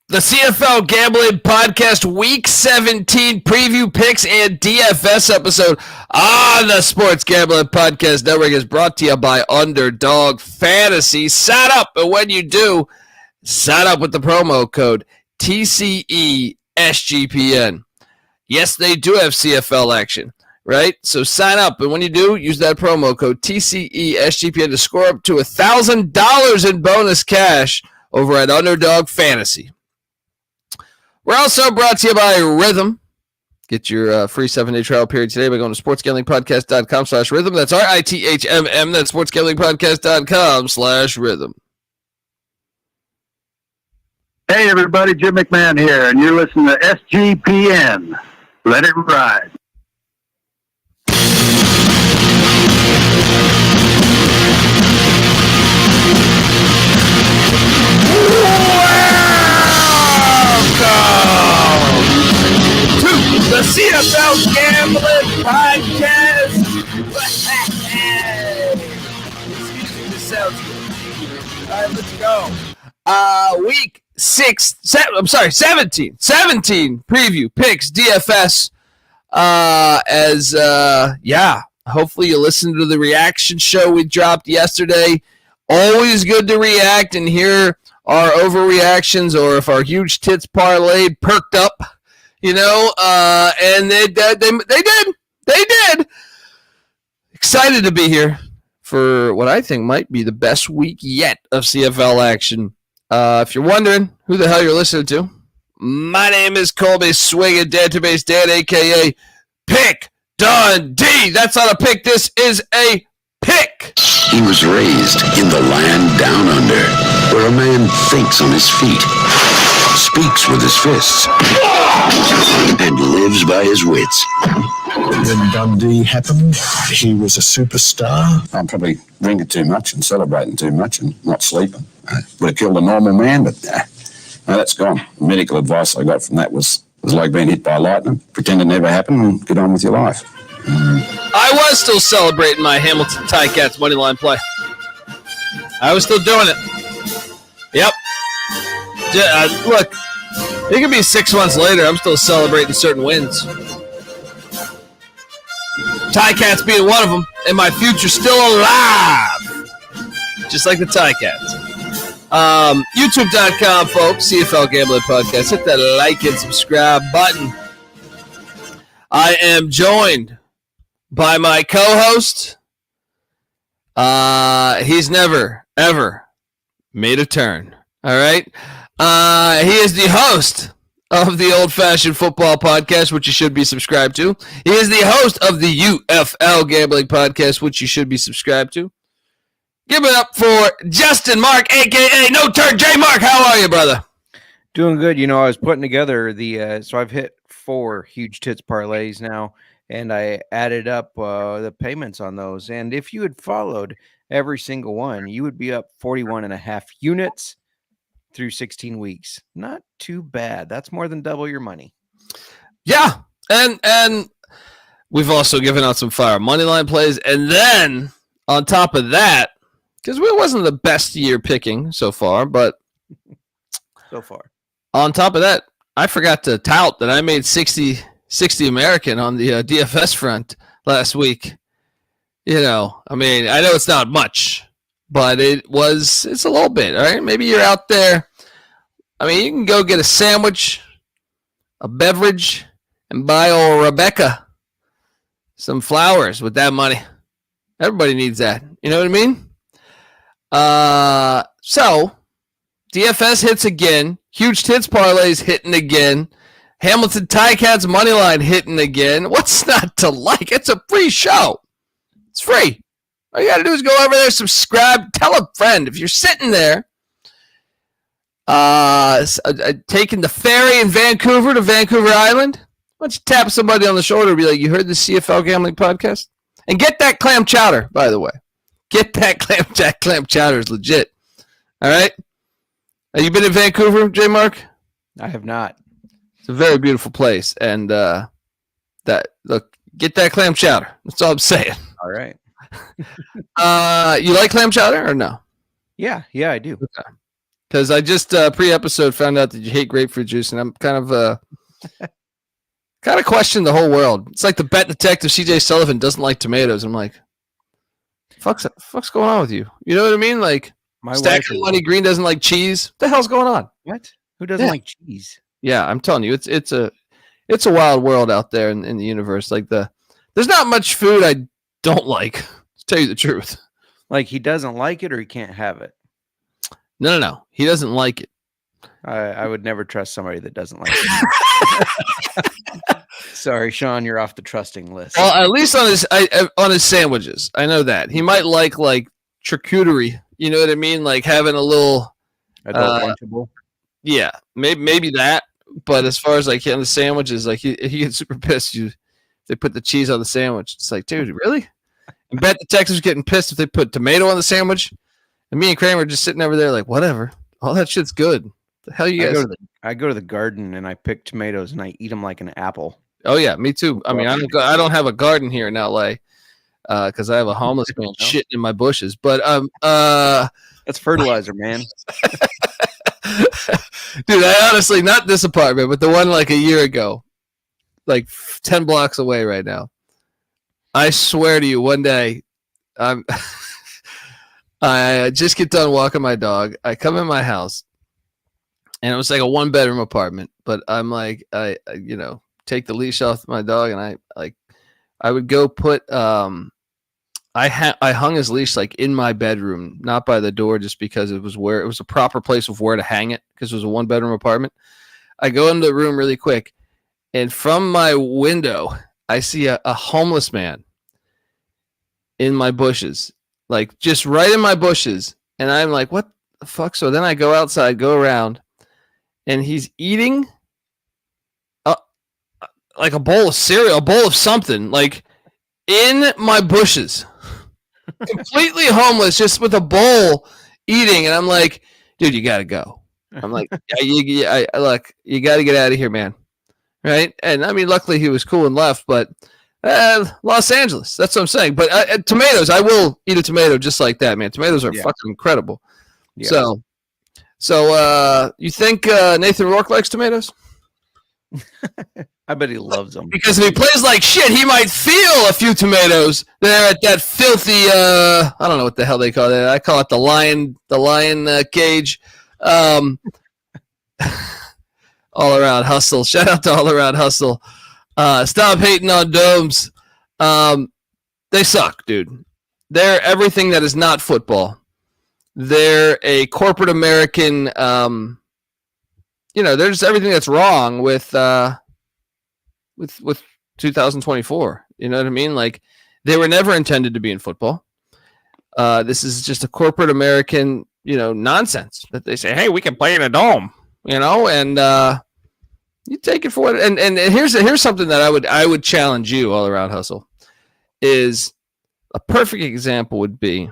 The CFL Gambling Podcast Week 17 preview picks and DFS episode on the Sports Gambling Podcast Network is brought to you by Underdog Fantasy. Sign up, and when you do, sign up with the promo code TCESGPN. Yes, they do have CFL action, right? So sign up, and when you do, use that promo code TCESGPN to score up to $1,000 in bonus cash over at Underdog Fantasy. We're also brought to you by Rhythm. Get your free 7-day trial period today by going to sportsgamblingpodcast.com/rhythm. That's RITHMM. That's sportsgamblingpodcast.com/rhythm. Hey, everybody. Jim McMahon here, and you're listening to SGPN. Let it ride. The CFL Gambling Podcast. Excuse me, this sounds good. All right, let's go. Week 17 preview picks DFS. Hopefully you listened to the reaction show we dropped yesterday. Always good to react and hear our overreactions, or if our huge tits parlay perked up. And they did. Excited to be here for what I think might be the best week yet of CFL action. If you're wondering who the hell you're listening to, my name is Colby Swinging Database Dan, a.k.a. Pick Dundee. That's not a pick. This is a pick. He was raised in the land down under, where a man thinks on his feet, speaks with his fists, and lives by his wits. When Dundee happened, he was a superstar. I'm probably drinking too much and celebrating too much and not sleeping. Would have killed a normal man, but no, that's gone. The medical advice I got from that was like being hit by lightning. Pretend it never happened and get on with your life. I was still celebrating my Hamilton Ticats moneyline play. I was still doing it. Yep. Look, it could be 6 months later. I'm still celebrating certain wins. Ticats being one of them, and my future's still alive. Just like the Ticats. YouTube.com, folks. CFL Gambling Podcast. Hit that like and subscribe button. I am joined by my co-host. He's never, ever made a turn. All right? He is the host of the Old Fashioned Football Podcast, which you should be subscribed to. He is the host of the UFL Gambling Podcast, which you should be subscribed to. Give it up for Justin Mark, a.k.a. No Turn J Mark. How are you, brother? Doing good. I was putting together so I've hit 4 huge tits parlays now, and I added up the payments on those. And if you had followed every single one, you would be up 41.5 units through 16 weeks. Not too bad. That's more than double your money. Yeah. And we've also given out some fire moneyline plays. And then on top of that, because it wasn't the best year picking so far, but so far. On top of that, I forgot to tout that I made 60 American on the DFS front last week. I know it's not much, but it's a little bit, all right? Maybe you're out there. You can go get a sandwich, a beverage, and buy old Rebecca some flowers with that money. Everybody needs that. You know what I mean? So DFS hits again. Huge tits parlays hitting again. Hamilton Ticats moneyline hitting again. What's not to like? It's a free show. It's free. All you got to do is go over there, subscribe, tell a friend. If you're sitting there taking the ferry in Vancouver to Vancouver Island, why don't you tap somebody on the shoulder and be like, you heard the CFL Gambling Podcast? And get that clam chowder, by the way. Get that clam chowder is legit. All right? Have you been in Vancouver, J Mark? I have not. It's a very beautiful place. And get that clam chowder. That's all I'm saying. All right. You like clam chowder or no? Yeah, I do. Okay. because I just pre-episode found out that you hate grapefruit juice, and I'm kind of question the whole world. It's like the bet detective CJ Sullivan doesn't like tomatoes. I'm like, fuck's going on with you? You know what I mean? Like, My Stacker Money Green doesn't like cheese. What the hell's going on? What? Who doesn't like cheese? Yeah, I'm telling you, it's a wild world out there in the universe. Like there's not much food I don't like. To tell you the truth. Like he doesn't like it or he can't have it. No. He doesn't like it. I would never trust somebody that doesn't like it. Sorry, Sean, you're off the trusting list. Well, at least on his sandwiches, I know that he might like charcuterie. You know what I mean? Like having a little Lunchable. Yeah, maybe that. But as far as like on the sandwiches, like he gets super pissed. They put the cheese on the sandwich. It's like, dude, really? And bet the Texans getting pissed if they put tomato on the sandwich. And me and Kramer are just sitting over there like, whatever. All that shit's good. The hell you guys? I go to the garden and I pick tomatoes and I eat them like an apple. Oh yeah, me too. I mean, I don't have a garden here in LA because I have a homeless man shitting in my bushes. But that's fertilizer, man. Dude, I honestly, not this apartment, but the one like a year ago, like 10 blocks away right now. I swear to you, one day, I just get done walking my dog. I come in my house, and it was like a 1-bedroom apartment. But I'm like, I take the leash off my dog, and I would go put I hung his leash like in my bedroom, not by the door, just because it was a proper place of where to hang it because it was a 1-bedroom apartment. I go into the room really quick, and from my window, I see a homeless man in my bushes, like just right in my bushes. And I'm like, what the fuck? So then I go outside, go around, and he's eating like a bowl of cereal, a bowl of something, like in my bushes. Completely homeless, just with a bowl eating. And I'm like, dude, you got to go. I'm like, look, you got to get out of here, man. Right? And I mean, luckily he was cool and left, but Los Angeles, that's what I'm saying. But tomatoes, I will eat a tomato just like that, man. Tomatoes are fucking incredible. Yeah. So you think Nathan Rourke likes tomatoes? I bet he loves them. Because if he plays like shit, he might feel a few tomatoes there at that filthy, I don't know what the hell they call it. I call it the lion cage. All Around Hustle. Shout out to All Around Hustle. Stop hating on domes. They suck, dude. They're everything that is not football. They're a corporate American, there's everything that's wrong with 2024. You know what I mean? Like, they were never intended to be in football. This is just a corporate American, nonsense that they say, hey, we can play in a dome, and you take it for what. And here's something that I would challenge you, All Around Hustle, is a perfect example would be,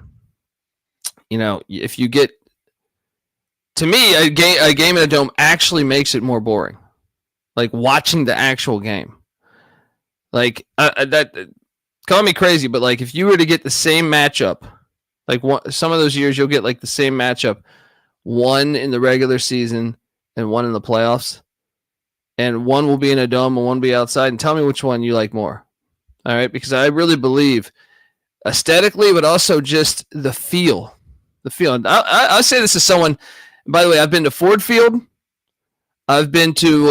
if you get, to me, a game in a dome actually makes it more boring. Like watching the actual game. Like that, call me crazy, but like if you were to get the same matchup, like some of those years you'll get like the same matchup, one in the regular season and one in the playoffs, and one will be in a dome and one will be outside, and tell me which one you like more. All right, because I really believe aesthetically, but also just the feel. And I say this as someone. By the way, I've been to Ford Field. I've been to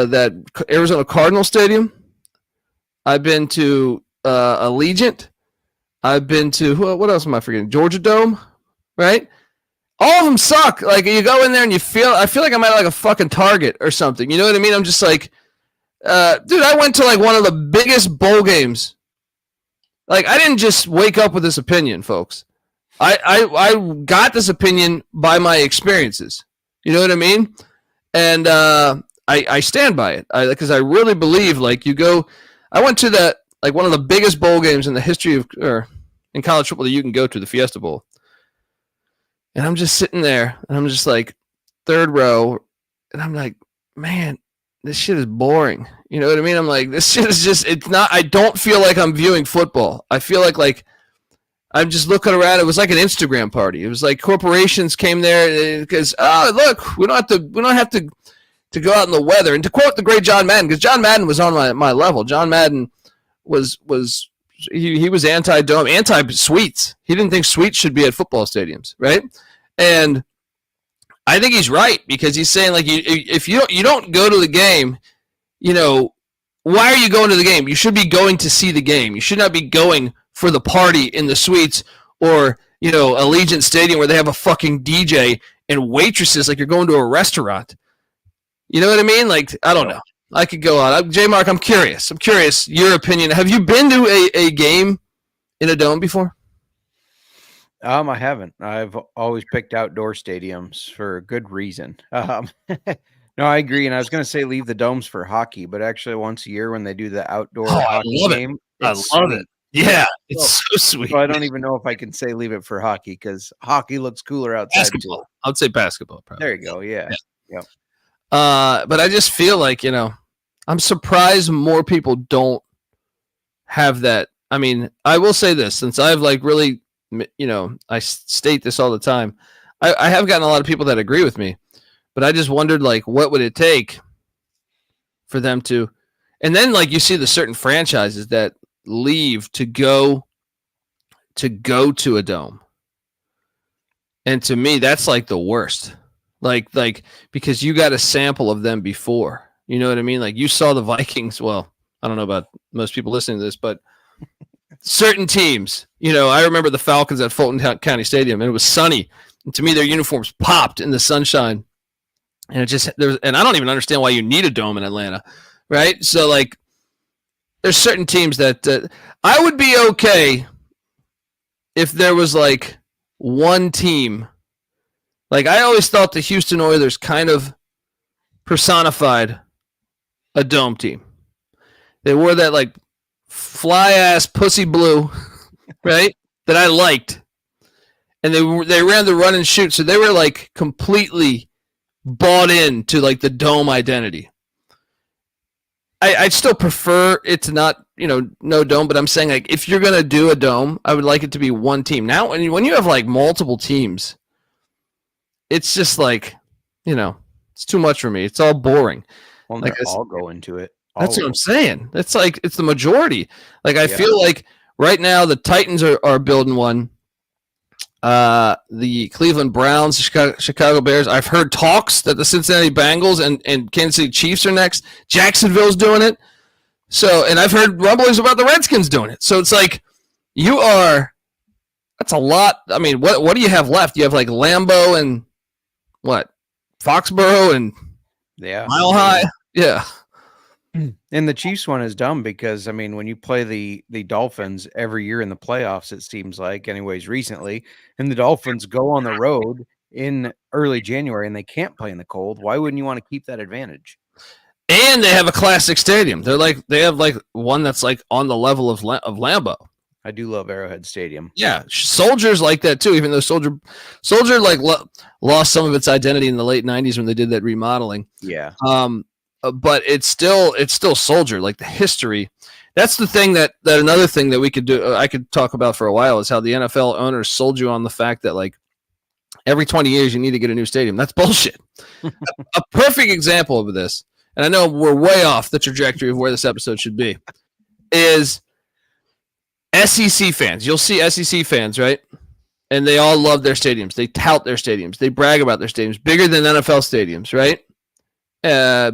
that Arizona Cardinal Stadium. I've been to Allegiant. I've been to, what else am I forgetting? Georgia Dome, right? All of them suck. Like, you go in there and I feel like I'm at like a fucking Target or something. You know what I mean? I'm just like, dude, I went to like one of the biggest bowl games. Like, I didn't just wake up with this opinion, folks. I got this opinion by my experiences. You know what I mean? And I stand by it because I really believe, like, I went to one of the biggest bowl games in the history of, or in college football that you can go to, the Fiesta Bowl. And I'm just sitting there and I'm just like third row and I'm like, man, this shit is boring. You know what I mean? I'm like, this shit is just, it's not, I don't feel like I'm viewing football. I feel like I'm just looking around. It was like an Instagram party. It was like corporations came there because look, we don't have to go out in the weather. And to quote the great John Madden, because John Madden was on my level. John Madden was he was anti-dome, anti-suites. He didn't think suites should be at football stadiums, right? And I think he's right, because he's saying, like, if you don't go to the game, why are you going to the game? You should be going to see the game. You should not be going for the party in the suites or, Allegiant Stadium where they have a fucking DJ and waitresses like you're going to a restaurant. You know what I mean? Like, I don't know. I could go on. J Mark, I'm curious. Your opinion. Have you been to a game in a dome before? I haven't. I've always picked outdoor stadiums for a good reason. No, I agree. And I was going to say leave the domes for hockey, but actually once a year when they do the outdoor hockey game, I love it. Yeah, it's so sweet. So I don't even know if I can say leave it for hockey, because hockey looks cooler outside. Basketball. Too. I would say basketball. Probably. There you go. Yeah. Yep. But I just feel like, I'm surprised more people don't have that. I mean, I will say this, since I've really, I state this all the time. I have gotten a lot of people that agree with me, but I just wondered, what would it take for them to, and then you see the certain franchises that leave to go to a dome. And to me, that's the worst. Because you got a sample of them before. You know what I mean? You saw the Vikings. Well, I don't know about most people listening to this, but certain teams, I remember the Falcons at Fulton County Stadium, and it was sunny. And to me, their uniforms popped in the sunshine. And and I don't even understand why you need a dome in Atlanta, right? So, there's certain teams that I would be okay if there was one team. I always thought the Houston Oilers kind of personified a dome team. They wore that fly ass pussy blue, right? That I liked, and they ran the run and shoot, so they were completely bought into the dome identity. I'd still prefer it to not, no dome, but I'm saying if you're gonna do a dome, I would like it to be one team. Now, when you have multiple teams, it's just it's too much for me. It's all boring. Well, they're all go into it. That's what I'm saying. It's it's the majority. I feel right now the Titans are building one. The Cleveland Browns, Chicago Bears. I've heard talks that the Cincinnati Bengals and Kansas City Chiefs are next. Jacksonville's doing it. So, and I've heard rumblings about the Redskins doing it. So it's that's a lot. I mean, what do you have left? You have Lambeau and what? Foxborough and Mile High. Yeah. And the Chiefs one is dumb because, when you play the Dolphins every year in the playoffs, it seems like, anyways, recently, and the Dolphins go on the road in early January and they can't play in the cold, why wouldn't you want to keep that advantage? And they have a classic stadium. They have one that's on the level of Lambeau. I do love Arrowhead Stadium. Yeah, Soldier's like that too. Even though Soldier lost some of its identity in the late '90s when they did that remodeling. Yeah. But it's still Soldier. The history. That's the thing that another thing that we could do. I could talk about for a while is how the NFL owners sold you on the fact that every 20 years you need to get a new stadium. That's bullshit. A perfect example of this, and I know we're way off the trajectory of where this episode should be, is SEC fans. You'll see SEC fans, right? And they all love their stadiums. They tout their stadiums. They brag about their stadiums. Bigger than NFL stadiums, right?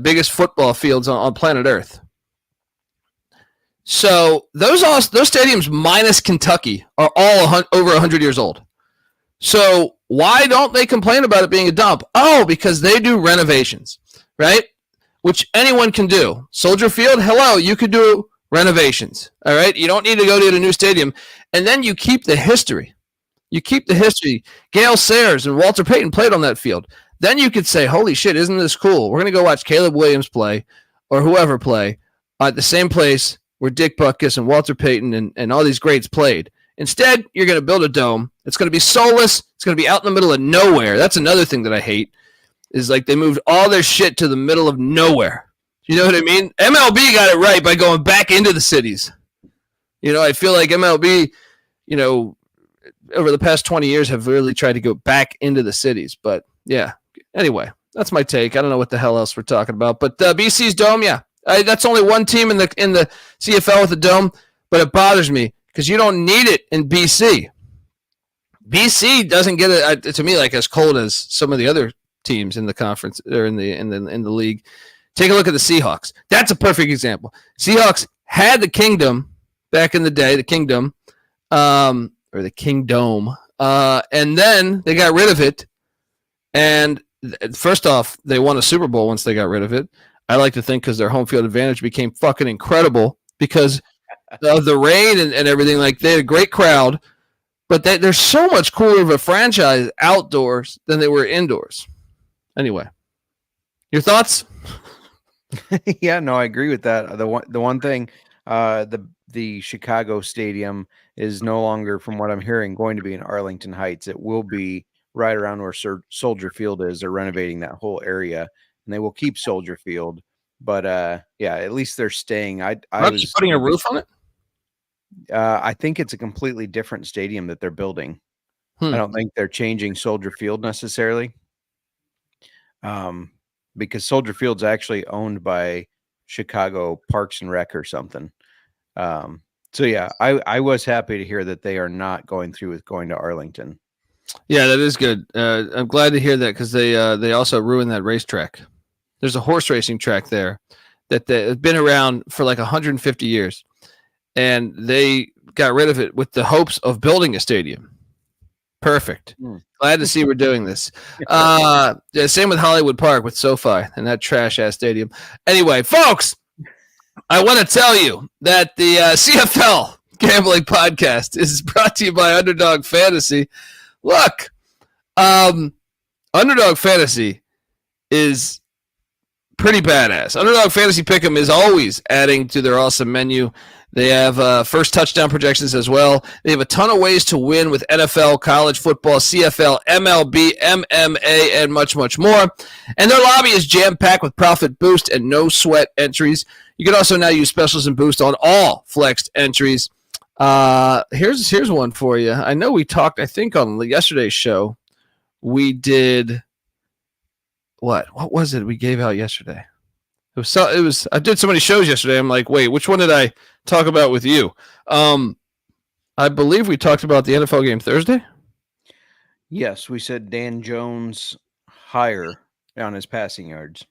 Biggest football fields on planet Earth. So those stadiums minus Kentucky are all over 100 years old. So why don't they complain about it being a dump? Oh, because they do renovations, right? Which anyone can do. Soldier Field, hello, you could do renovations, all right? You don't need to go to a new stadium. And then you keep the history. Gale Sayers and Walter Payton played on that field. Then you could say, holy shit, isn't this cool? We're going to go watch Caleb Williams play or whoever play at the same place where Dick Butkus and Walter Payton and all these greats played. Instead, you're going to build a dome. It's going to be soulless. It's going to be out in the middle of nowhere. That's another thing that I hate is they moved all their shit to the middle of nowhere. You know what I mean? MLB got it right by going back into the cities. I feel like MLB, over the past 20 years have really tried to go back into the cities. But yeah, anyway, that's my take. I don't know what the hell else we're talking about. But BC's dome, yeah, that's only one team in the CFL with a dome, but it bothers me because you don't need it in BC. BC doesn't get it to me like as cold as some of the other teams in the conference or in the league. Take a look at the Seahawks. That's a perfect example. Seahawks had the Kingdom back in the day, the Kingdom, or the Kingdome, and then they got rid of it. And first off, they won a Super Bowl once they got rid of it. I like to think because their home field advantage became fucking incredible because of the rain and everything. Like, they had a great crowd, but they're so much cooler of a franchise outdoors than they were indoors. Anyway, your thoughts? Yeah, no, I agree with that. The one thing, the Chicago Stadium is no longer, from what I'm hearing, going to be in Arlington Heights. It will be right around where Soldier Field is. They're renovating that whole area, and they will keep Soldier Field. But yeah, at least they're staying. I was putting a roof on it. I think it's a completely different stadium that they're building. I don't think they're changing Soldier Field necessarily. Because Soldier Field's actually owned by Chicago Parks and Rec or something. So yeah, I was happy to hear that they are not going through with going to Arlington. Yeah, that is good. I'm glad to hear that because they also ruined that racetrack. There's a horse racing track there that has been around for like 150 years, and they got rid of it with the hopes of building a stadium. Perfect. Glad to see we're doing this. Yeah, same with Hollywood Park with SoFi and that trash ass stadium. Anyway, folks, I want to tell you that the CFL Gambling Podcast is brought to you by Underdog Fantasy. Look, Underdog Fantasy is pretty badass. Underdog Fantasy Pick'em is always adding to their awesome menu. They have first touchdown projections as well. They have a ton of ways to win with NFL, college football, CFL, MLB, MMA, and much, much more. And their lobby is jam-packed with profit boost and no-sweat entries. You can also now use specials and boost on all flexed entries. Here's one for you. I know we talked, I think, on yesterday's show. We did what was it we gave out yesterday? It was I did so many shows yesterday. I'm like, wait, which one did I talk about with you? I believe we talked about the NFL game Thursday. Yes, we said Dan Jones higher on his passing yards.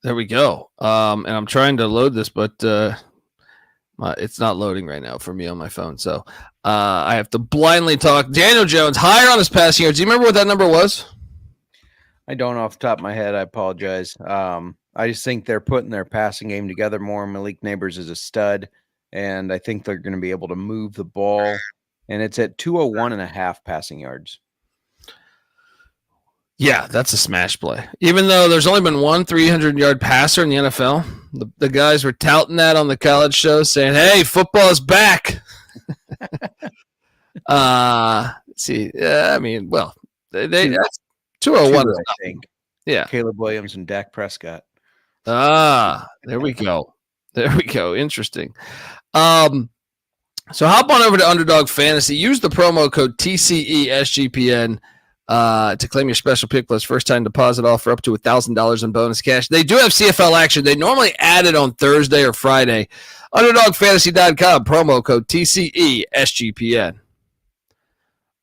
There we go. And I'm trying to load this, but it's not loading right now for me on my phone. So I have to blindly talk. Daniel Jones higher on his passing yards. Do you remember what that number was? I don't off the top of my head. I apologize. I just think they're putting their passing game together more. Malik Neighbors is a stud, and I think they're going to be able to move the ball. And it's at 201.5 passing yards. Yeah, that's a smash play. Even though there's only been one 300-yard passer in the NFL, the guys were touting that on the college show, saying, "Hey, football is back." See, I mean, well, they that's 201. I think. Yeah, Caleb Williams and Dak Prescott. There we go. There we go. Interesting. So hop on over to Underdog Fantasy. Use the promo code TCESGPN to claim your special pick plus first time deposit offer up to $1,000 in bonus cash. They do have CFL action. They normally add it on Thursday or Friday. UnderdogFantasy.com, promo code TCESGPN.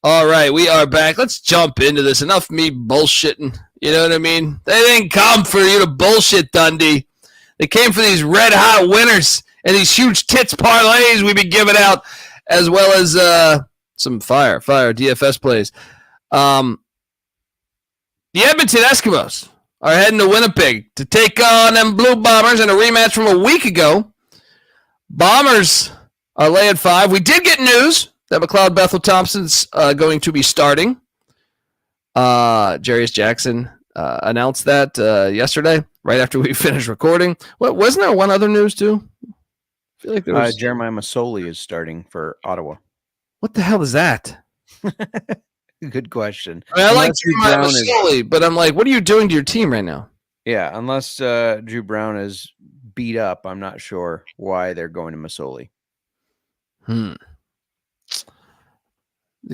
All right, we are back. Let's jump into this. Enough me bullshitting. You know what I mean? They didn't come for you to bullshit, Dundee. They came for these red-hot winners and these huge tits parlays we've been giving out, as well as some fire DFS plays. The Edmonton Eskimos are heading to Winnipeg to take on them Blue Bombers in a rematch from a week ago. Bombers are laying 5. We did get news that McLeod Bethel Thompson's going to be starting. Jarius Jackson announced that yesterday, right after we finished recording. Wasn't there one other news too? I feel like there was. Jeremiah Masoli is starting for Ottawa. What the hell is that? Good question. I mean, I like Jeremiah Masoli, but I'm like, what are you doing to your team right now? Yeah, unless Drew Brown is beat up, I'm not sure why they're going to Masoli.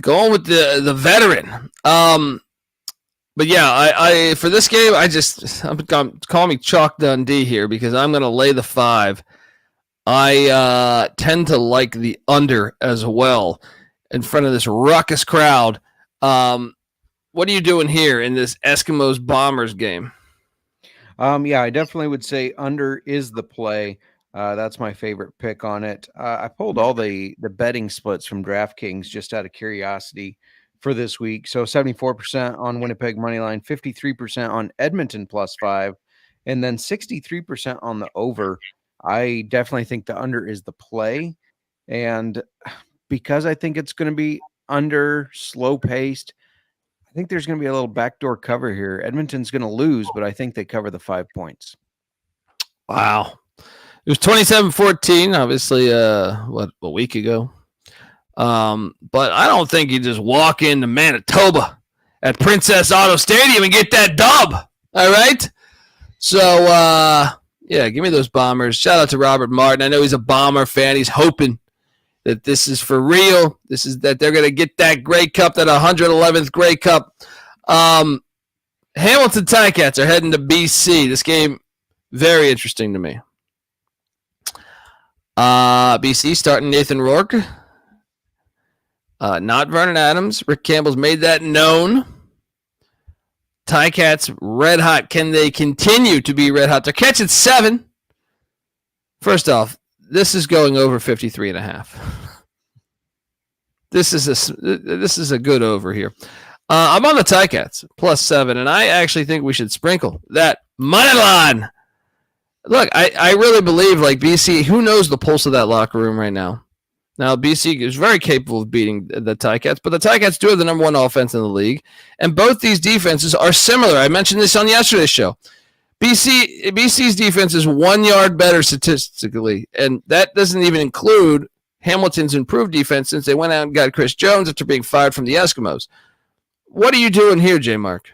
Going with the veteran. But yeah, I for this game, I'm calling me Chalk Dundee here because I'm going to lay the 5. I tend to like the under as well in front of this ruckus crowd. What are you doing here in this Eskimos Bombers game? Yeah, I definitely would say under is the play. That's my favorite pick on it. I pulled all the betting splits from DraftKings just out of curiosity for this week. So 74% on Winnipeg moneyline, 53% on Edmonton +5, and then 63% on the over. I definitely think the under is the play. And because I think it's going to be under, slow paced, I think there's going to be a little backdoor cover here. Edmonton's going to lose, but I think they cover the 5 points. Wow. It was 27-14, obviously, a week ago. But I don't think you just walk into Manitoba at Princess Auto Stadium and get that dub. All right? So, yeah, give me those Bombers. Shout out to Robert Martin. I know he's a Bomber fan. He's hoping that this is for real. This is that they're going to get that Grey Cup, that 111th Grey Cup. Hamilton Ticats are heading to BC. This game, very interesting to me. BC starting Nathan Rourke. Not Vernon Adams. Rick Campbell's made that known. Ticats red hot. Can they continue to be red hot? They're catching 7. First off, this is going over 53.5. This is a good over here. I'm on the Ticats +7, and I actually think we should sprinkle that money line. Look, I really believe like BC. Who knows the pulse of that locker room right now? Now BC is very capable of beating the Ticats, but the Ticats do have the number 1 offense in the league, and both these defenses are similar. I mentioned this on yesterday's show. BC's defense is 1 yard better statistically, and that doesn't even include Hamilton's improved defense since they went out and got Chris Jones after being fired from the Eskimos. What are you doing here, J. Mark?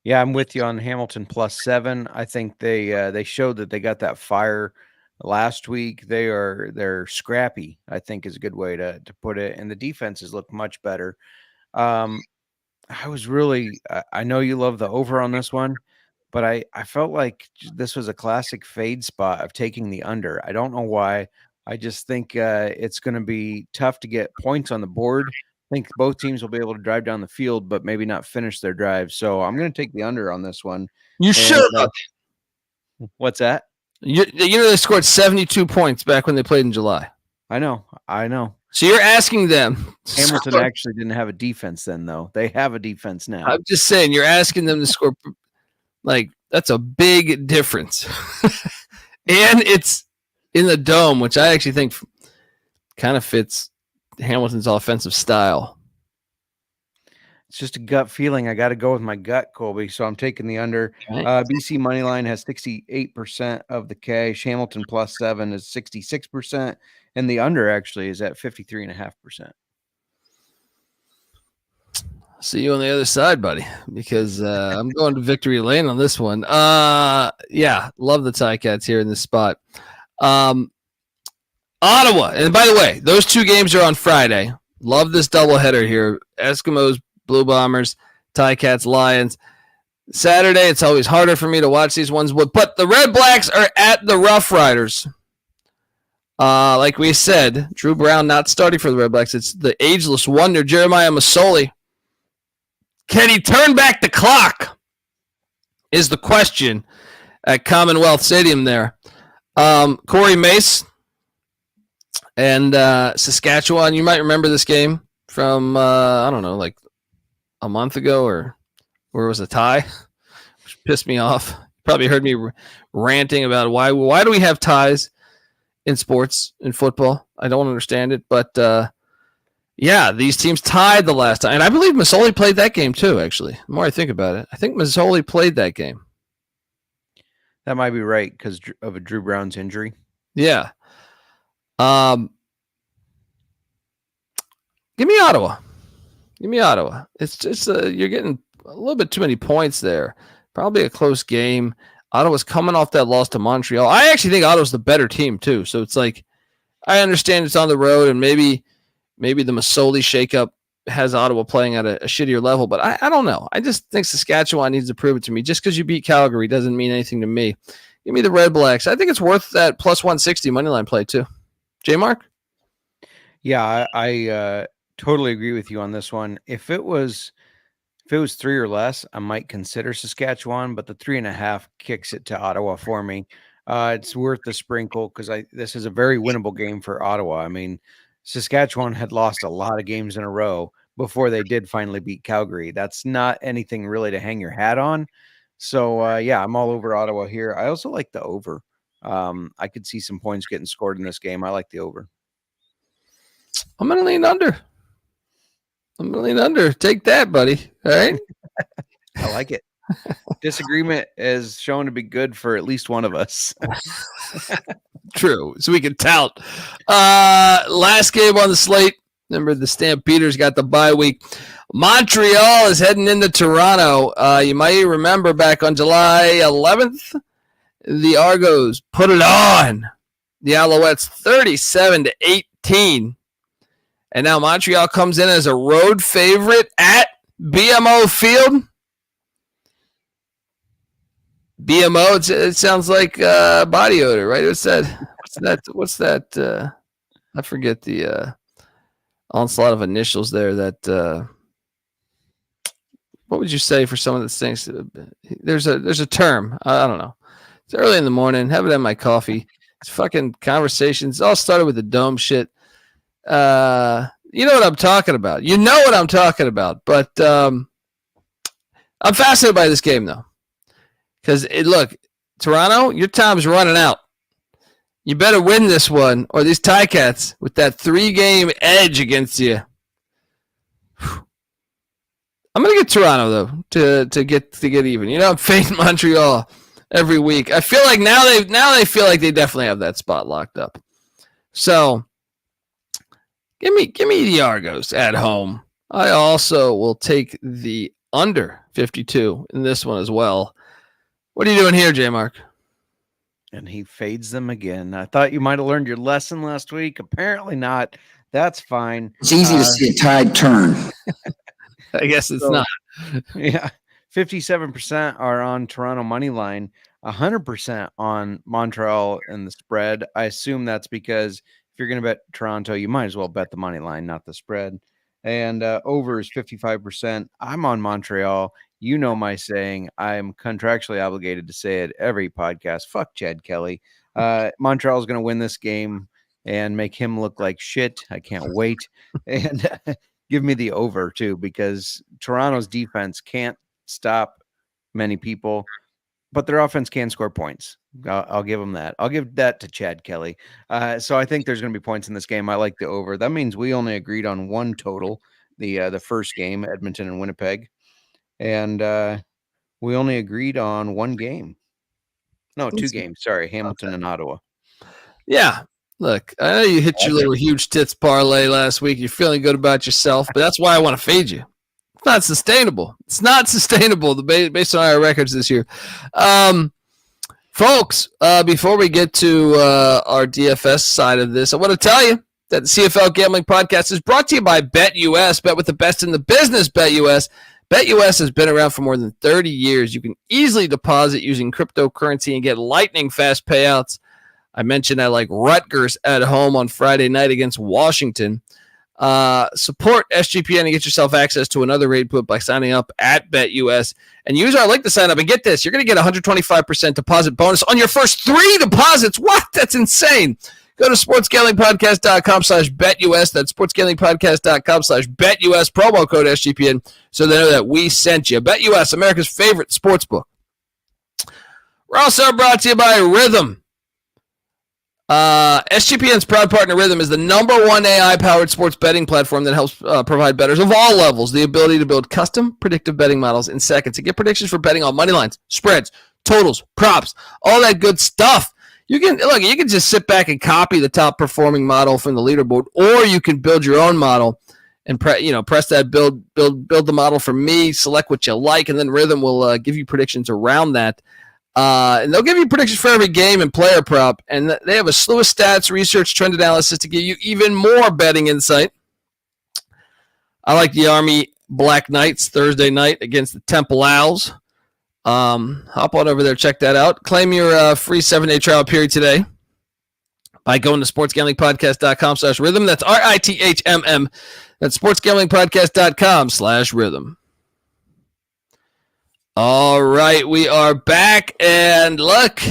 Yeah, I'm with you on Hamilton +7. I think they showed that they got that fire last week. They're scrappy, I think is a good way to put it. And the defenses look much better. I know you love the over on this one, but I felt like this was a classic fade spot of taking the under. I don't know why. I just think it's going to be tough to get points on the board. I think both teams will be able to drive down the field, but maybe not finish their drive. So I'm going to take the under on this one. You should. What's that? You know they scored 72 points back when they played in July. I know. So you're asking them. Hamilton actually didn't have a defense then, though. They have a defense now. I'm just saying, you're asking them to score. Like, that's a big difference. And it's in the dome, which I actually think kind of fits Hamilton's offensive style. It's just a gut feeling. I got to go with my gut, Colby. So I'm taking the under. Okay. BC moneyline has 68% of the cash. Hamilton +7 is 66%. And the under actually is at 53.5%. See you on the other side, buddy, because I'm going to victory lane on this one. Yeah, love the Ticats here in this spot. Ottawa, and by the way, those 2 games are on Friday. Love this doubleheader here. Eskimos, Blue Bombers, Ticats, Lions. Saturday, it's always harder for me to watch these ones, but the Red Blacks are at the Rough Riders. Like we said, Drew Brown not starting for the Red Blacks. It's the ageless wonder, Jeremiah Masoli. Can he turn back the clock? Is the question at Commonwealth Stadium there. Corey Mace and Saskatchewan. You might remember this game from, I don't know, like a month ago or where it was a tie, which pissed me off. Probably heard me ranting about why do we have ties in sports, in football. I don't understand it, but yeah, these teams tied the last time. And I believe Masoli played that game too, actually. The more I think about it, I think Masoli played that game. That might be right because of a Drew Brown's injury. Yeah. Give me Ottawa. It's just you're getting a little bit too many points there. Probably a close game. Ottawa's coming off that loss to Montreal. I actually think Ottawa's the better team too. So it's like I understand it's on the road and maybe the Masoli shakeup has Ottawa playing at a shittier level, but I don't know. I just think Saskatchewan needs to prove it to me. Just because you beat Calgary doesn't mean anything to me. Give me the Red Blacks. I think it's worth that plus 160 moneyline play too. J Mark? Yeah, I totally agree with you on this one. If it was 3 or less, I might consider Saskatchewan, but the 3.5 kicks it to Ottawa for me. It's worth the sprinkle because this is a very winnable game for Ottawa. I mean, Saskatchewan had lost a lot of games in a row before they did finally beat Calgary. That's not anything really to hang your hat on. So, yeah, I'm all over Ottawa here. I also like the over. I could see some points getting scored in this game. I like the over. I'm going to lean under. Take that, buddy. All right? I like it. Disagreement is shown to be good for at least one of us. True. So we can tout. Last game on the slate. Remember, the Stampeders got the bye week. Montreal is heading into Toronto. You might remember back on July 11th, the Argos put it on the Alouettes 37-18. And now Montreal comes in as a road favorite at BMO Field. BMO, it sounds like body odor, right? What's that? I forget the onslaught of initials there. That what would you say for some of the things? There's a term. I don't know. It's early in the morning. Haven't had my coffee. It's fucking conversations. It all started with the dome shit. You know what I'm talking about. You know what I'm talking about. But I'm fascinated by this game, though. Because, look, Toronto, your time's running out. You better win this one, or these Ticats, with that 3-game edge against you. I'm going to get Toronto, though, to get even. You know, I'm fading Montreal every week. I feel like now they feel like they definitely have that spot locked up. So, give me the Argos at home. I also will take the under 52 in this one as well. What are you doing here, J Mark? And he fades them again. I thought you might have learned your lesson last week. Apparently not. That's fine. It's easy to see a tide turn. I guess it's not. Yeah. 57% are on Toronto money line, 100% on Montreal and the spread. I assume that's because if you're going to bet Toronto, you might as well bet the money line, not the spread. And over is 55%. I'm on Montreal. You know my saying. I'm contractually obligated to say it every podcast. Fuck Chad Kelly. Montreal is going to win this game and make him look like shit. I can't wait. And give me the over, too, because Toronto's defense can't stop many people, but their offense can score points. I'll give them that. I'll give that to Chad Kelly. So I think there's going to be points in this game. I like the over. That means we only agreed on one total, the first game, Edmonton and Winnipeg. And we only agreed on one game. No, 2 games. Sorry, Hamilton and Ottawa. Yeah. Look, I know you hit your little huge tits parlay last week. You're feeling good about yourself, but that's why I want to fade you. It's not sustainable. It's not sustainable based on our records this year. Folks, before we get to our DFS side of this, I want to tell you that the CFL Gambling Podcast is brought to you by BetUS. Bet with the best in the business, BetUS. BetUS has been around for more than 30 years. You can easily deposit using cryptocurrency and get lightning fast payouts. I mentioned I like Rutgers at home on Friday night against Washington. Support SGPN and get yourself access to another raid put by signing up at BetUS and use our link to sign up. And get this, you're going to get 125% deposit bonus on your first 3 deposits. What? That's insane. Go to sportsgamblingpodcast.com/BetUS. That's sportsgamblingpodcast.com/BetUS. Promo code SGPN so they know that we sent you. BetUS, America's favorite sportsbook. We're also brought to you by Rhythm. SGPN's proud partner Rhythm is the #1 AI-powered sports betting platform that helps provide bettors of all levels the ability to build custom predictive betting models in seconds and get predictions for betting on money lines, spreads, totals, props, all that good stuff. You can just sit back and copy the top performing model from the leaderboard, or you can build your own model and press that build the model for me, select what you like, and then Rhythm will give you predictions around that. And they'll give you predictions for every game and player prop, and they have a slew of stats, research, trend analysis to give you even more betting insight. I like the Army Black Knights Thursday night against the Temple Owls. Hop on over there, check that out. Claim your free 7-day trial period today by going to sportsgamblingpodcast.com/rhythm. That's RITHMM. That's sportsgamblingpodcast.com/rhythm. All right, we are back, and look,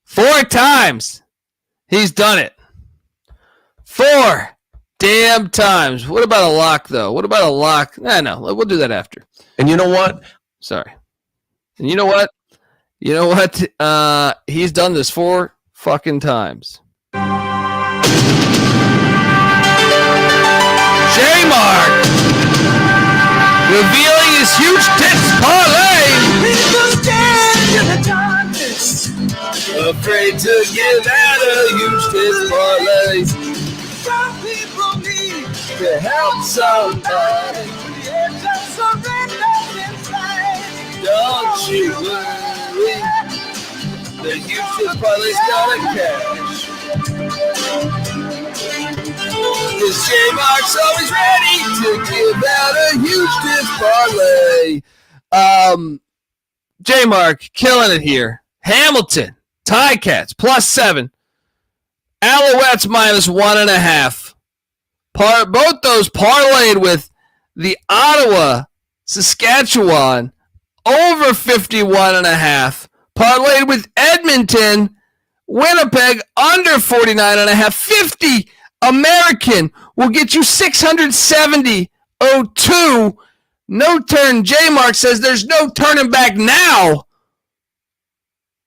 4 times he's done it. 4 damn times. What about a lock, though? What about a lock? No, we'll do that after. And you know what? Sorry. And you know what? He's done this 4 fucking times. J-Mark revealing his huge tits parlay. Afraid to give out a huge tits parlay. Some people need to help somebody. Don't you worry. The huge tits parlay's got a cash. Cause J-Mark's always ready to give out a huge tits parlay. J-Mark killing it here. Hamilton, Ticats +7. Alouettes -1.5. Both those parlayed with the Ottawa, Saskatchewan over 51.5. Parlayed with Edmonton, Winnipeg under 49.5. 50 American will get you 670.02. No turn. J-Mark says there's no turning back now.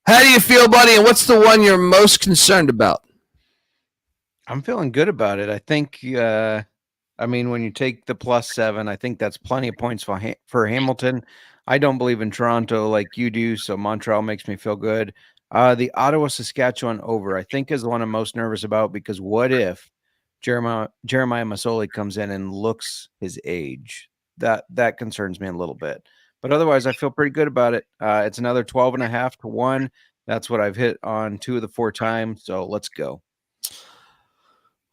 How do you feel, buddy? And what's the one you're most concerned about? I'm feeling good about it. I think, when you take the +7, I think that's plenty of points for Hamilton. I don't believe in Toronto like you do, so Montreal makes me feel good. The Ottawa Saskatchewan over, I think, is the one I'm most nervous about, because what if Jeremiah Masoli comes in and looks his age? That concerns me a little bit. But otherwise, I feel pretty good about it. It's another 12.5 to 1. That's what I've hit on 2 of the 4 times. So let's go.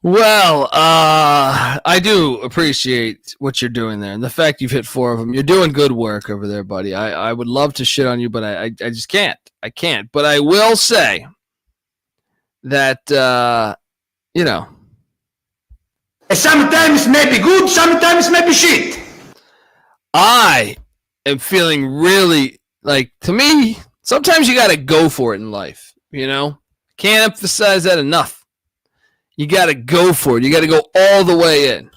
Well, I do appreciate what you're doing there. And the fact you've hit 4 of them. You're doing good work over there, buddy. I would love to shit on you, but I just can't. I can't. But I will say that, Sometimes maybe good, sometimes maybe shit. I am feeling really, to me, sometimes you got to go for it in life, Can't emphasize that enough. You got to go for it. You got to go all the way in.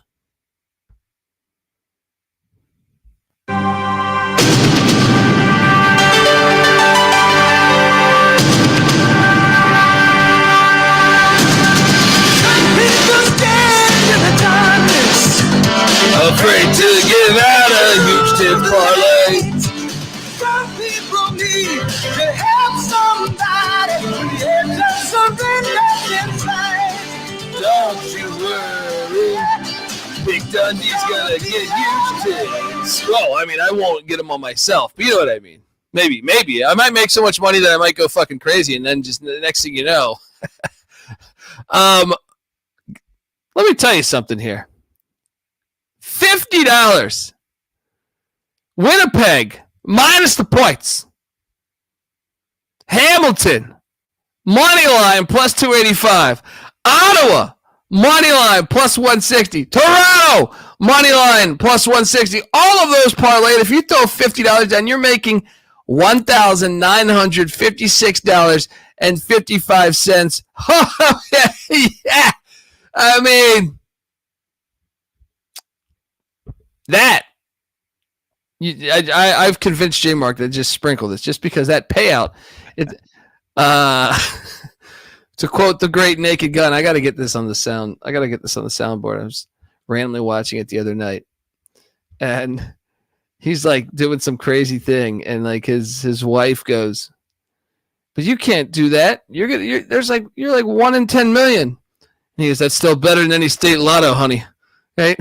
Afraid to give out a huge tip parlay. Some people need to help somebody. Just surrender inside. Don't you worry. Big Dundee's gonna get huge tips. Well, I won't get them on myself, but you know what I mean. Maybe. I might make so much money that I might go fucking crazy, and then just the next thing you know. Let me tell you something here. $50. Winnipeg, minus the points. Hamilton, money line, +285. Ottawa, money line, +160. Toronto, money line, +160. All of those parlayed. If you throw $50 down, you're making $1,956.55. Oh, yeah. That I've convinced J-Mark to just sprinkle this, just because that payout. To quote the great Naked Gun, I got to get this on the sound. I got to get this on the soundboard. I was randomly watching it the other night, and he's doing some crazy thing, and his wife goes, "But you can't do that. You're 1 in 10 million." And he goes, "That's still better than any state lotto, honey." Right?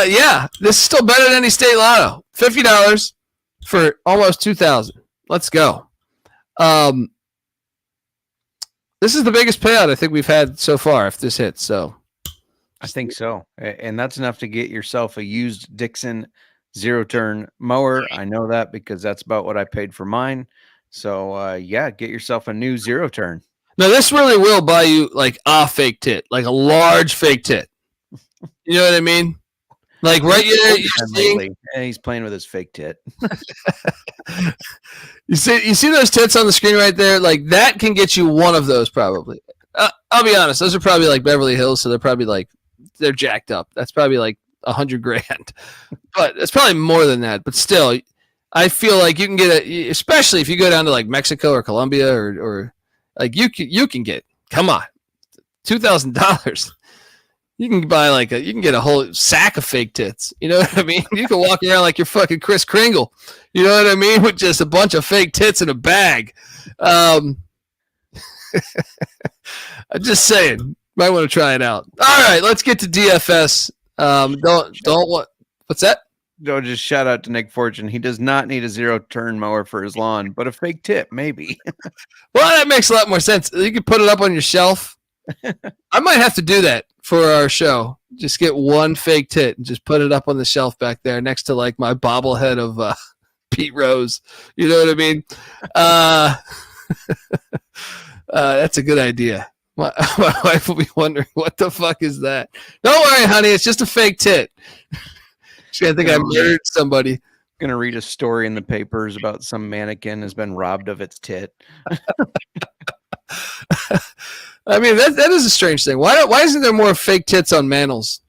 Yeah, this is still better than any state lotto. $50 for almost 2,000. Let's go. This is the biggest payout I think we've had so far if this hits. So I think so. And that's enough to get yourself a used Dixon zero-turn mower. I know that because that's about what I paid for mine. So, get yourself a new zero-turn. Now, this really will buy you like a fake tit, like a large fake tit. You know what I mean? Like right there, you're seeing, he's playing with his fake tit. you see those tits on the screen right there? Like that can get you one of those probably. I'll be honest; those are probably like Beverly Hills, so they're probably like they're jacked up. That's probably like $100,000, but it's probably more than that. But still, I feel like you can get a, especially if you go down to like Mexico or Colombia or like you can get. Come on, $2,000. You can buy you can get a whole sack of fake tits. You know what I mean? You can walk around like you're fucking Kris Kringle. You know what I mean? With just a bunch of fake tits in a bag. I'm just saying. Might want to try it out. All right, let's get to DFS. What's that? No, just shout out to Nick Fortune. He does not need a zero-turn mower for his lawn, but a fake tit, maybe. Well, that makes a lot more sense. You can put it up on your shelf. I might have to do that for our show. Just get one fake tit and just put it up on the shelf back there next to like my bobblehead of Pete Rose. You know what I mean? That's a good idea. My wife will be wondering, what the fuck is that? Don't worry, honey. It's just a fake tit. She's going to think I murdered somebody. Going to read a story in the papers about some mannequin has been robbed of its tit. I mean, that is a strange thing. Why isn't there more fake tits on Manals?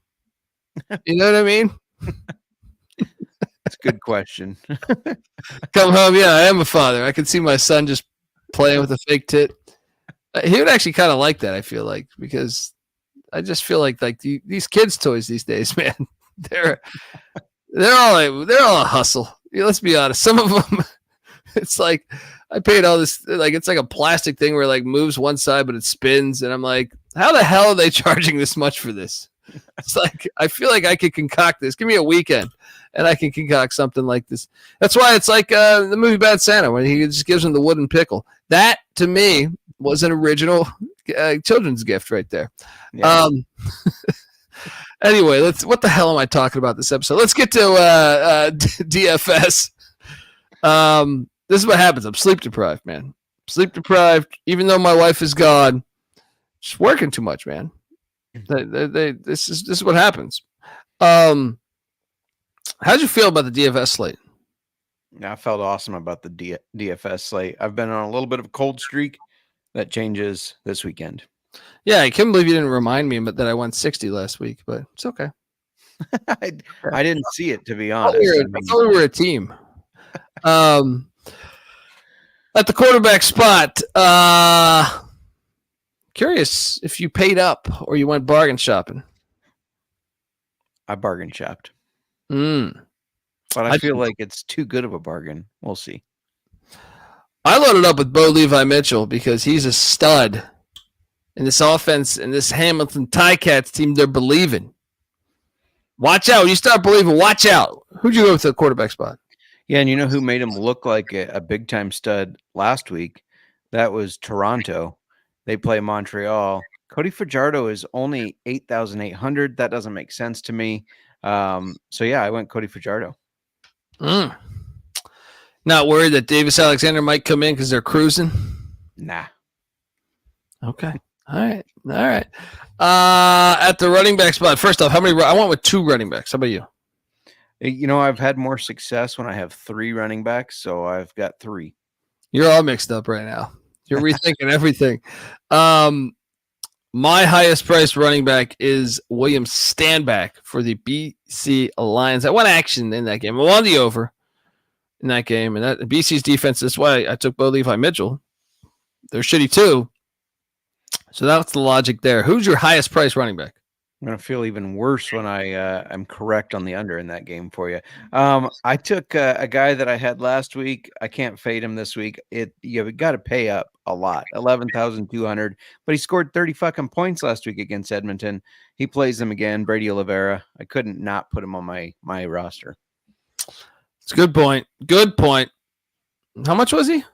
You know what I mean? It's a good question. Come home, yeah, I am a father. I can see my son just playing with a fake tit. He would actually kind of like that, I feel like, because I just feel like these kids' toys these days, man, they're all a hustle. Let's be honest. Some of them, it's like I paid all this, like it's like a plastic thing where it like moves one side but it spins, and I'm like, how the hell are they charging this much for this? It's like I feel like I could concoct this. Give me a weekend, and I can concoct something like this. That's why it's like the movie Bad Santa when he just gives him the wooden pickle. That to me was an original children's gift right there. Yeah. Anyway, what the hell am I talking about this episode? Let's get to DFS. This is what happens. I'm sleep deprived, man. Sleep deprived, even though my wife is gone. Just working too much, man. This is what happens. How'd you feel about the DFS slate? I felt awesome about the DFS slate. I've been on a little bit of a cold streak. That changes this weekend. Yeah, I can't believe you didn't remind me that I won 60 last week, but it's okay. I didn't see it, to be honest. I thought we were a team. At the quarterback spot, curious if you paid up or you went bargain shopping. I bargain shopped. But I feel like it's too good of a bargain. We'll see. I loaded up with Bo Levi Mitchell because he's a stud. In this offense, and this Hamilton Ticats team, they're believing. Watch out. When you start believing, watch out. Who'd you go with the quarterback spot? Yeah, and you know who made him look like a big-time stud last week? That was Toronto. They play Montreal. Cody Fajardo is only 8,800. That doesn't make sense to me. I went Cody Fajardo. Not worried that Davis Alexander might come in because they're cruising? Nah. Okay. All right. At the running back spot, first off, how many? I went with 2 running backs. How about you? You know, I've had more success when I have 3 running backs, so I've got 3. You're all mixed up right now. You're rethinking everything. My highest priced running back is William Stanback for the BC Lions. I won action in that game. I won the over in that game, and that BC's defense. That's why I took Bo Levi Mitchell. They're shitty too. So that's the logic there. Who's your highest price running back? I'm going to feel even worse when I'm correct on the under in that game for you. I took a guy that I had last week. I can't fade him this week. You've got to pay up a lot, 11,200. But he scored 30 fucking points last week against Edmonton. He plays them again, Brady Oliveira. I couldn't not put him on my roster. It's a good point. Good point. How much was he?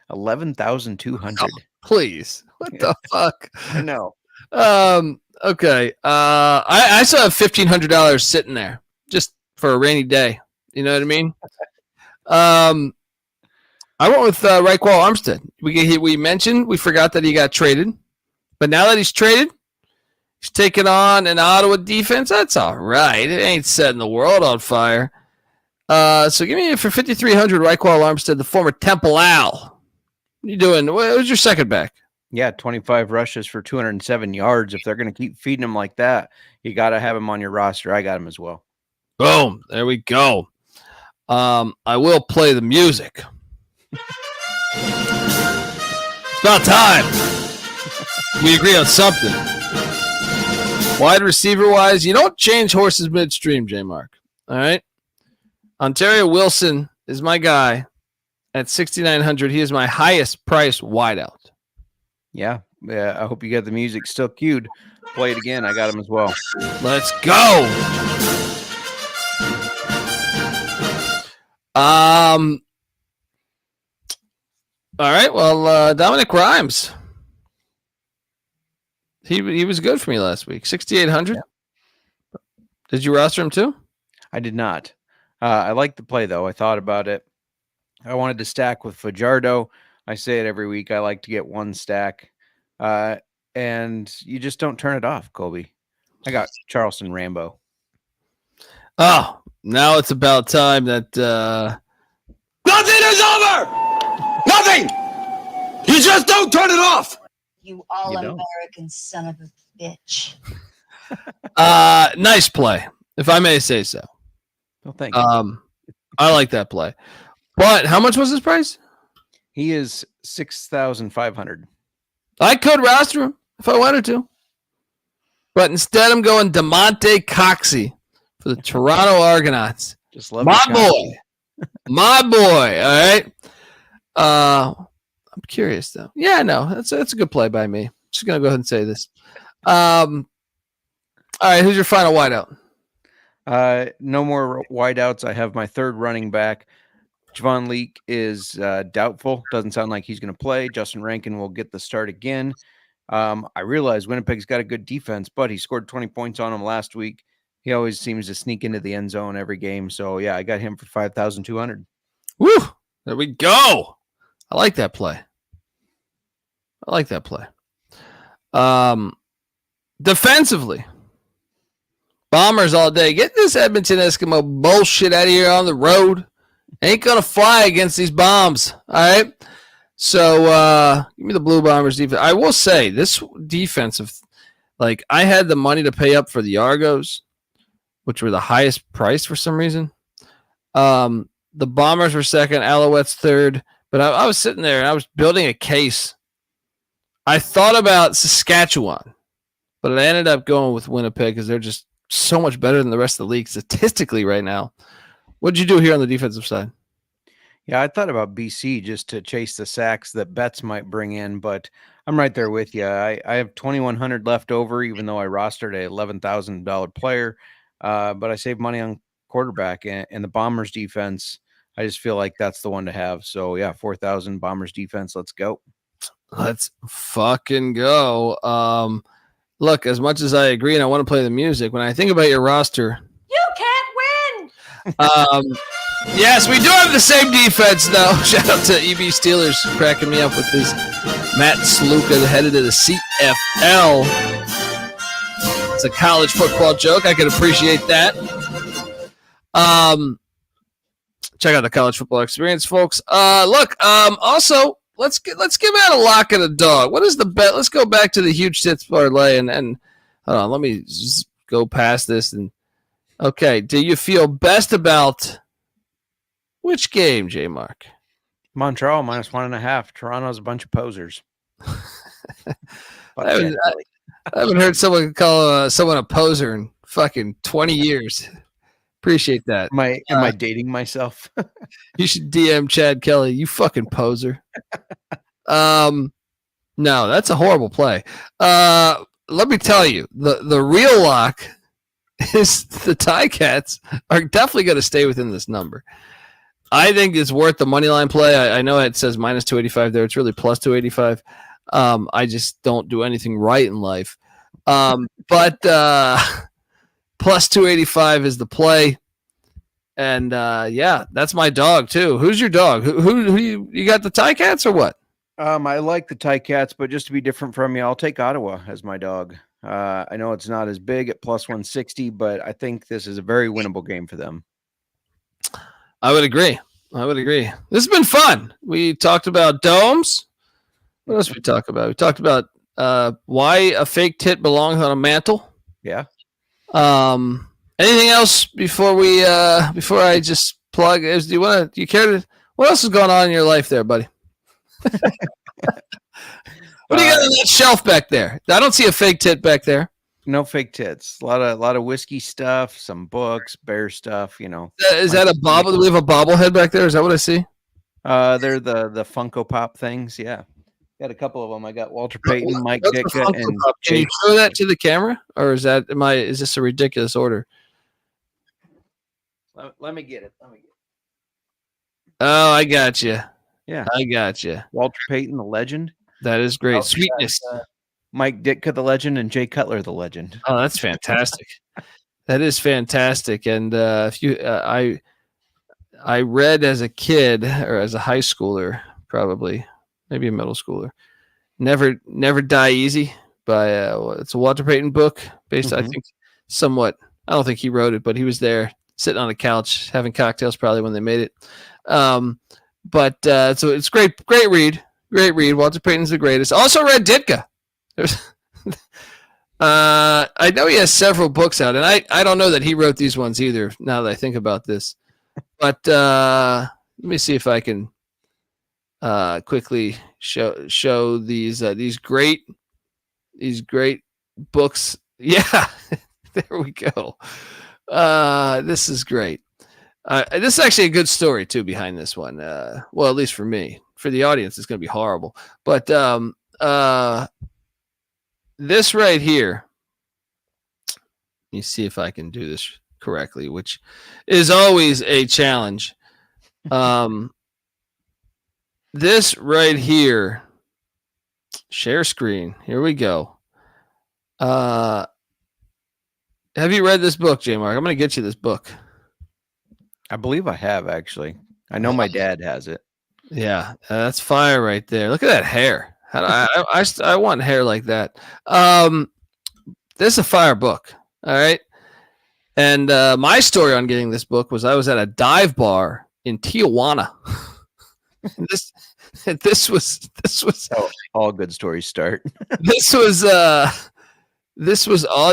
11,200. Oh, please. What the fuck? I know. Okay. I still have $1,500 sitting there just for a rainy day. You know what I mean? I went with Reichwell Armstead. We forgot that he got traded, but now that he's traded, he's taking on an Ottawa defense. That's all right. It ain't setting the world on fire. So give me for 5,300 Reichwell Armstead, the former Temple Owl. What are you doing? What was your second back? Yeah, 25 rushes for 207 yards. If they're going to keep feeding him like that, you got to have him on your roster. I got him as well. Boom. There we go. I will play the music. It's about time. We agree on something. Wide receiver wise, you don't change horses midstream, J Mark. All right. Ontario Wilson is my guy at 6,900. He is my highest price wideout. Yeah. I hope you got the music still queued. Play it again. I got him as well. Let's go. All right. Well, Dominic Rhymes. He was good for me last week. 6,800. Yeah. Did you roster him too? I did not. I like the play though. I thought about it. I wanted to stack with Fajardo. I say it every week. I like to get one stack, and you just don't turn it off, Colby. I got Charleston Rambo. Oh, now it's about time that Nothing is over! Nothing! You just don't turn it off! You all-American son of a bitch. Nice play, if I may say so. Well, thank you. I like that play. But how much was his price? He is 6,500. I could roster him if I wanted to. But instead, I'm going DeMonte Coxey for the Toronto Argonauts. Just love my boy. My boy. All right. I'm curious, though. Yeah, no, that's a good play by me. Just going to go ahead and say this. All right, who's your final wideout? No more wideouts. I have my third running back. Javon Leake is doubtful. Doesn't sound like he's going to play. Justin Rankin will get the start again. I realize Winnipeg's got a good defense, but he scored 20 points on him last week. He always seems to sneak into the end zone every game. So, yeah, I got him for 5,200. Woo! There we go. I like that play. Defensively, Bombers all day. Get this Edmonton Eskimo bullshit out of here on the road. Ain't going to fly against these bombs. All right? So, give me the Blue Bombers defense. I will say, this defensive, like, I had the money to pay up for the Argos, which were the highest price for some reason. The Bombers were second, Alouettes third. But I was sitting there, and I was building a case. I thought about Saskatchewan, but I ended up going with Winnipeg because they're just so much better than the rest of the league statistically right now. What did you do here on the defensive side? Yeah, I thought about BC just to chase the sacks that Betts might bring in, but I'm right there with you. I have 2,100 left over, even though I rostered a $11,000 player, but I saved money on quarterback and the Bombers defense. I just feel like that's the one to have. So, yeah, 4,000 Bombers defense. Let's go. Let's fucking go. Look, as much as I agree and I want to play the music, when I think about your roster, You can't win! yes, we do have the same defense, though. Shout out to EB Steelers cracking me up with this Matt Sluka headed to the CFL. It's a college football joke. I can appreciate that. Check out the college football experience, folks. Also, let's give out a lock and a dog. What is the bet? Let's go back to the huge tits parlay and hold on. Let me just go past this and okay. Do you feel best about which game, J Mark? Montreal -1.5. Toronto's a bunch of posers. I haven't heard someone call someone a poser in fucking 20 years. Appreciate that. Am I dating myself? You should DM Chad Kelly. You fucking poser. No, that's a horrible play. Let me tell you, the real lock is the Ticats are definitely going to stay within this number. I think it's worth the money line play. I know it says -285 there. It's really +285. I just don't do anything right in life. But plus 285 is the play. And yeah, that's my dog too. Who's your dog? Who you got, the Ticats or what? I like the Ticats, but just to be different from you, I'll take Ottawa as my dog. I know it's not as big at plus 160, but I think this is a very winnable game for them. I would agree. This has been fun. We talked about domes. What else we talk about? We talked about why a fake tit belongs on a mantle. Yeah. Anything else before I just plug? Do you care to? What else is going on in your life there, buddy? What do you got on that shelf back there? I don't see a fake tit back there. No fake tits. A lot of whiskey stuff, some books, bear stuff. Is that a bobble? Do we have a bobblehead back there? Is that what I see? They're the Funko Pop things. Yeah, got a couple of them. I got Walter Payton, Mike Ditka, and can you show that to the camera, or is this a ridiculous order? Let me get it. Oh, I got you. Yeah, I got you. Walter Payton, the legend. That is great. Sweetness. Mike Ditka, the legend, and Jay Cutler, the legend. Oh, that's fantastic. That is fantastic. And if you, I read as a kid or as a high schooler, probably maybe a middle schooler, Never Die Easy by it's a Walter Payton book based, I think, somewhat. I don't think he wrote it, but he was there sitting on a couch having cocktails probably when they made it. But so it's great read. Great read. Walter Payton's the greatest. Also read Ditka. I know he has several books out, and I don't know that he wrote these ones either, now that I think about this. But let me see if I can quickly show these great books. Yeah, there we go. This is great. This is actually a good story too behind this one. Well, at least for me. For the audience, it's going to be horrible. But this right here, let me see if I can do this correctly, which is always a challenge. This right here, share screen. Here we go. Have you read this book, J Mark? I'm going to get you this book. I believe I have, actually. I know my dad has it. Yeah, that's fire right there. Look at that hair. I want hair like that. This is a fire book. All right. And my story on getting this book was I was at a dive bar in Tijuana. This was all good stories start. This was on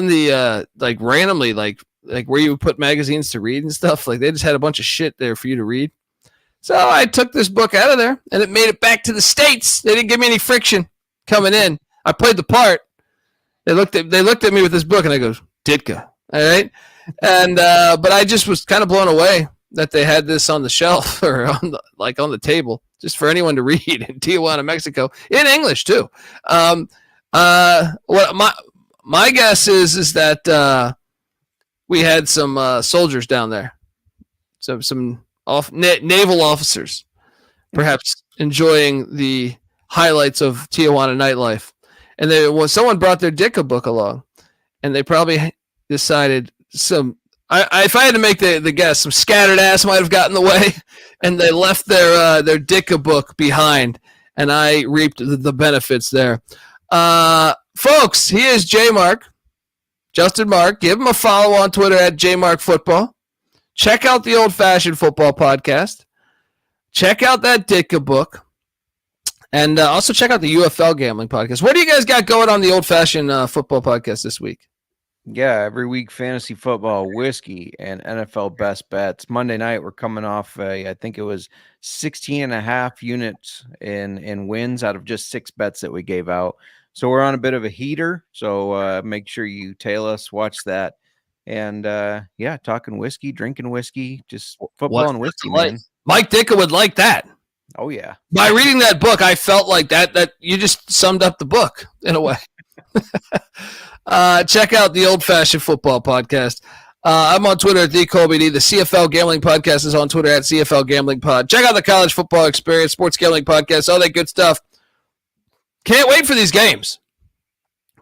the like randomly like where you would put magazines to read and stuff. Like they just had a bunch of shit there for you to read. So I took this book out of there, and it made it back to the States. They didn't give me any friction coming in. I played the part. They looked at me with this book, and I go, Ditka, all right? And but I just was kind of blown away that they had this on the shelf or on the table just for anyone to read in Tijuana, Mexico, in English too. What my guess is that we had some soldiers down there, some naval officers, perhaps enjoying the highlights of Tijuana nightlife. And someone brought their Ditka book along, and they probably decided if I had to make the guess, some scattered ass might have gotten in the way, and they left their Ditka book behind, and I reaped the benefits there. Folks, he is J Mark, Justin Mark. Give him a follow on Twitter at JMarkFootball. Check out the Old Fashioned Football Podcast. Check out that Ditka book. And also check out the UFL Gambling Podcast. What do you guys got going on the Old Fashioned Football Podcast this week? Yeah, every week, fantasy football, whiskey, and NFL best bets. Monday night, we're coming off, I think it was 16.5 units in wins out of just 6 bets that we gave out. So we're on a bit of a heater. So make sure you tail us, watch that. And yeah, talking whiskey, drinking whiskey, just football and whiskey, man. Mike Ditka would like that. Oh yeah. By reading that book, I felt like that you just summed up the book in a way. Check out the Old Fashioned Football Podcast. I'm on Twitter at TheColbyD. The CFL Gambling Podcast is on Twitter at CFL Gambling Pod. Check out the College Football Experience, Sports Gambling Podcast, all that good stuff. Can't wait for these games.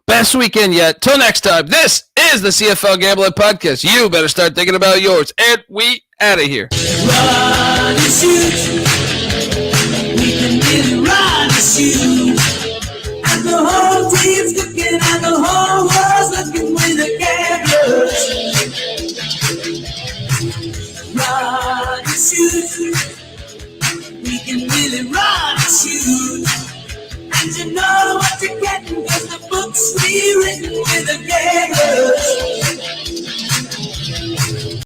Best weekend yet. Till next time, this is the CFL Gambling Podcast. You better start thinking about yours. And we out of here. Run and shoot. We can really run and shoot. And the whole team's looking and the whole world's looking with the gamblers. Run and shoot. We can really run and shoot. And you know what you're getting, cause the book's rewritten with the gamblers.